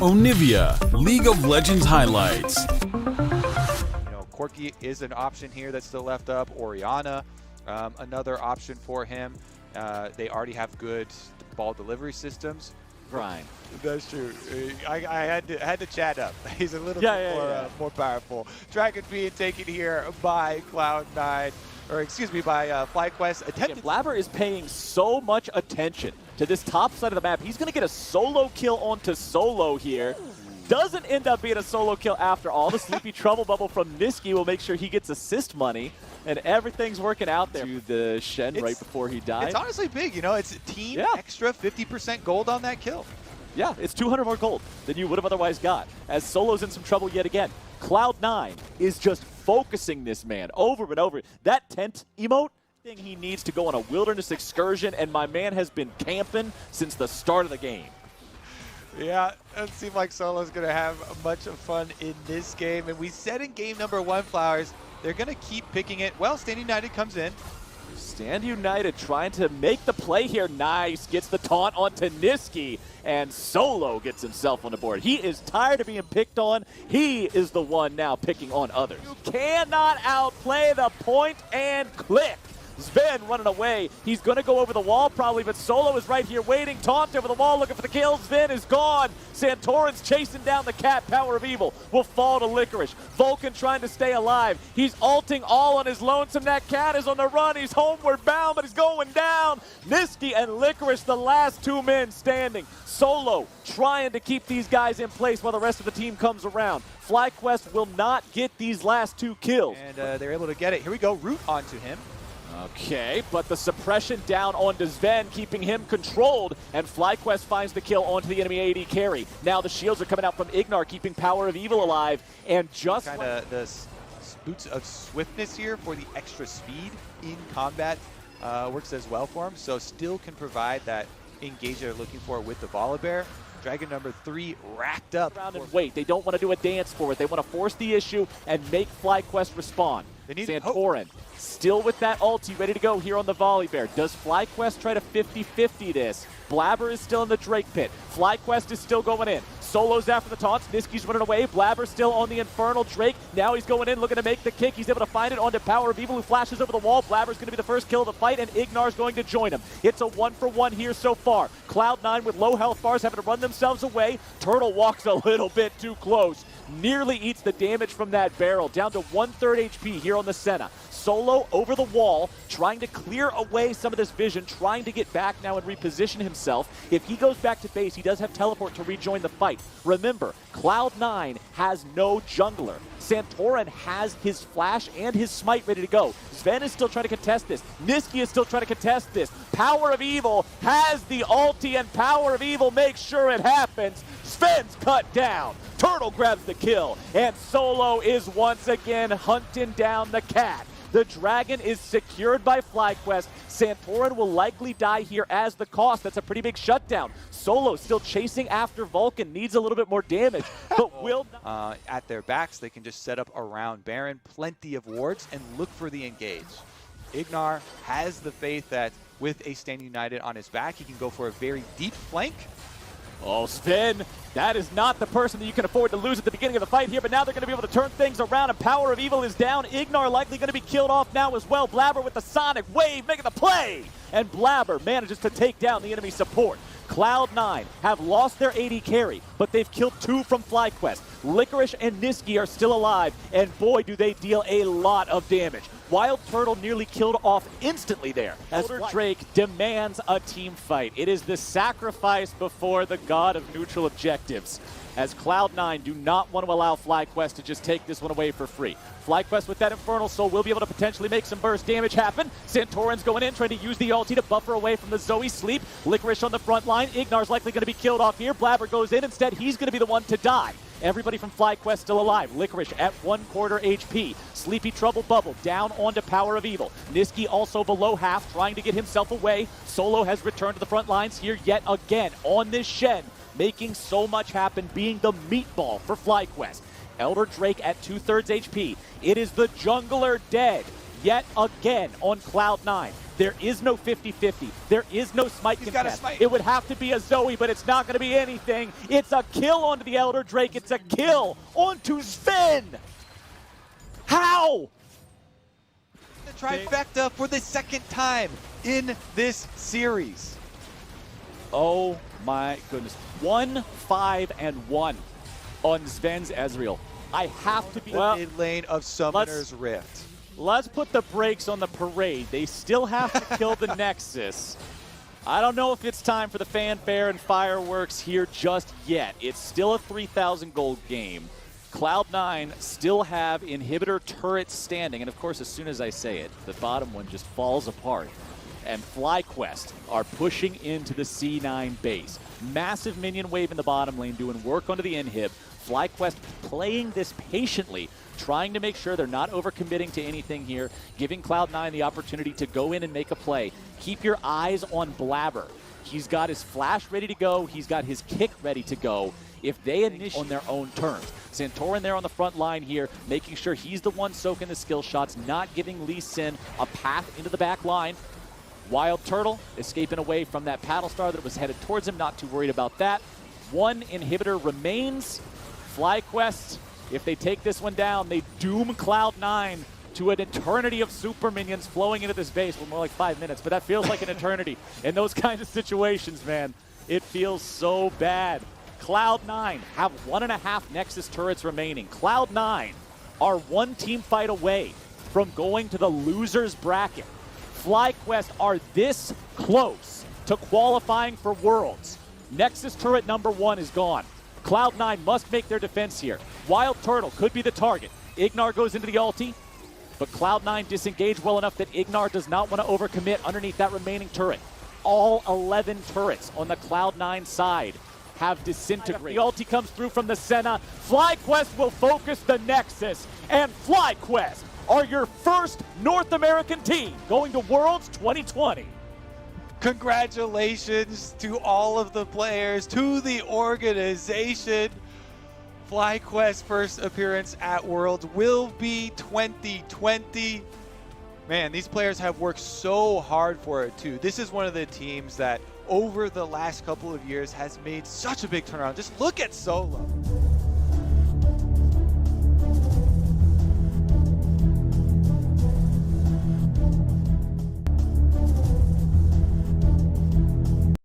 Onivia, League of Legends highlights. Corki is an option here that's still left up. Orianna, another option for him. They already have good ball delivery systems. Grind. That's true. I had to chat up. He's a little bit more powerful. Dragon being taken here by Cloud9, or excuse me, by FlyQuest. Blabber is paying so much attention to this top side of the map. He's going to get a solo kill onto solo here. Doesn't end up being a solo kill after all. The Sleepy Trouble Bubble from Niski will make sure he gets assist money, and everything's working out there. To the Shen right before he died. It's honestly big, you know. It's a team extra 50% gold on that kill. Yeah, it's 200 more gold than you would have otherwise got, as Solo's in some trouble yet again. Cloud9 is just focusing this man over and over. That tent emote, thing he needs to go on a wilderness excursion, and my man has been camping since the start of the game. Yeah, it doesn't seem like Solo's going to have much fun in this game. And we said in game number 1, Flowers, they're going to keep picking it. Well, Stand United comes in. Stand United trying to make the play here. Nice. Gets the taunt onto Niski, and Solo gets himself on the board. He is tired of being picked on. He is the one now picking on others. You cannot outplay the point and click. Sven running away. He's going to go over the wall probably, but Solo is right here waiting. Taunt over the wall, looking for the kill. Sven is gone. Santorin's chasing down the cat. Power of Evil will fall to Licorice. Vulcan trying to stay alive. He's ulting all on his lonesome. That cat is on the run. He's homeward bound, but he's going down. Niski and Licorice, the last 2 men standing. Solo trying to keep these guys in place while the rest of the team comes around. FlyQuest will not get these last 2 kills. And they're able to get it. Here we go. Root onto him. Okay, but the suppression down onto Sven, keeping him controlled, and FlyQuest finds the kill onto the enemy AD carry. Now the shields are coming out from Ignar, keeping Power of Evil alive, and just kind of the boots of swiftness here for the extra speed in combat works as well for him, so still can provide that engage they're looking for with the Volibear. Dragon number 3 racked up. And wait, they don't want to do a dance for it. They want to force the issue and make FlyQuest respond. They need Santorin still with that ulti ready to go here on the Volibear. Does FlyQuest try to 50-50 this? Blabber is still in the Drake pit. FlyQuest is still going in. Solo's after the taunts. Niski's running away. Blabber still on the Infernal Drake. Now he's going in, looking to make the kick. He's able to find it onto Power of Evil, who flashes over the wall. Blabber's going to be the first kill of the fight, and Ignar's going to join him. It's a 1-for-1 here so far. Cloud9 with low health bars having to run themselves away. Turtle walks a little bit too close. Nearly eats the damage from that barrel. Down to 1/3 HP here on the Senna. Solo over the wall, trying to clear away some of this vision, trying to get back now and reposition himself. If he goes back to base, he does have teleport to rejoin the fight. Remember, Cloud9 has no jungler. Santorin has his flash and his smite ready to go. Sven is still trying to contest this. Niski is still trying to contest this. Power of Evil has the ulti, and Power of Evil makes sure it happens. Sven's cut down. Turtle grabs the kill, and Solo is once again hunting down the cat. The dragon is secured by FlyQuest. Santorin will likely die here as the cost. That's a pretty big shutdown. Solo still chasing after Vulcan. Needs a little bit more damage, but will not. At their backs, they can just set up around Baron. Plenty of wards and look for the engage. Ignar has the faith that with a Stand United on his back, he can go for a very deep flank. Oh, Sven, that is not the person that you can afford to lose at the beginning of the fight here, but now they're going to be able to turn things around, and Power of Evil is down. Ignar likely going to be killed off now as well. Blabber with the Sonic Wave making the play, and Blabber manages to take down the enemy support. Cloud9 have lost their AD carry, but they've killed 2 from FlyQuest. Licorice and Niski are still alive, and boy, do they deal a lot of damage. Wild Turtle nearly killed off instantly there, as Drake demands a team fight. It is the sacrifice before the god of neutral objectives, as Cloud9 do not want to allow FlyQuest to just take this one away for free. FlyQuest with that Infernal Soul will be able to potentially make some burst damage happen. Santorin's going in, trying to use the ulti to buffer away from the Zoe sleep. Licorice on the front line. Ignar's likely going to be killed off here. Blabber goes in. Instead, he's going to be the one to die. Everybody from FlyQuest still alive. Licorice at 1/4 HP. Sleepy Trouble Bubble down onto Power of Evil. Niski also below half, trying to get himself away. Solo has returned to the front lines here yet again on this Shen, making so much happen, being the meatball for FlyQuest. Elder Drake at 2/3 HP. It is the jungler dead. yet again on Cloud9. There is no 50-50. There is no smite He's got a contest. smite. It would have to be a Zoe, but it's not going to be anything. It's a kill onto the Elder Drake. It's a kill onto Sven. How? The trifecta for the second time in this series. Oh my goodness. 1-5-1 on Sven's Ezreal. I have to be... The mid lane of Summoner's Rift. Let's put the brakes on the parade. They still have to kill the Nexus. I don't know if it's time for the fanfare and fireworks here just yet. It's still a 3,000 gold game. Cloud9 still have inhibitor turrets standing, and of course, as soon as I say it, the bottom one just falls apart. And FlyQuest are pushing into the C9 base. Massive minion wave in the bottom lane, doing work onto the inhib. FlyQuest playing this patiently, trying to make sure they're not overcommitting to anything here, giving Cloud9 the opportunity to go in and make a play. Keep your eyes on Blabber. He's got his flash ready to go. He's got his kick ready to go. If they initiate on their own terms. Santorin there on the front line here, making sure he's the one soaking the skill shots, not giving Lee Sin a path into the back line. Wild Turtle escaping away from that paddle star that was headed towards him, not too worried about that. One inhibitor remains. FlyQuest, if they take this one down, they doom Cloud9 to an eternity of super minions flowing into this base. Well, more like 5 minutes, but that feels like an eternity. In those kinds of situations, man, it feels so bad. Cloud9 have 1.5 Nexus turrets remaining. Cloud9 are one team fight away from going to the loser's bracket. FlyQuest are this close to qualifying for Worlds. Nexus turret number 1 is gone. Cloud9 must make their defense here. Wild Turtle could be the target. Ignar goes into the ulti, but Cloud9 disengaged well enough that Ignar does not want to overcommit underneath that remaining turret. All 11 turrets on the Cloud9 side have disintegrated. The ulti comes through from the Senna. FlyQuest will focus the Nexus, and FlyQuest are your first North American team going to Worlds 2020. Congratulations to all of the players, to the organization. FlyQuest's first appearance at Worlds will be 2020. Man, these players have worked so hard for it too. This is one of the teams that over the last couple of years has made such a big turnaround. Just look at Solo.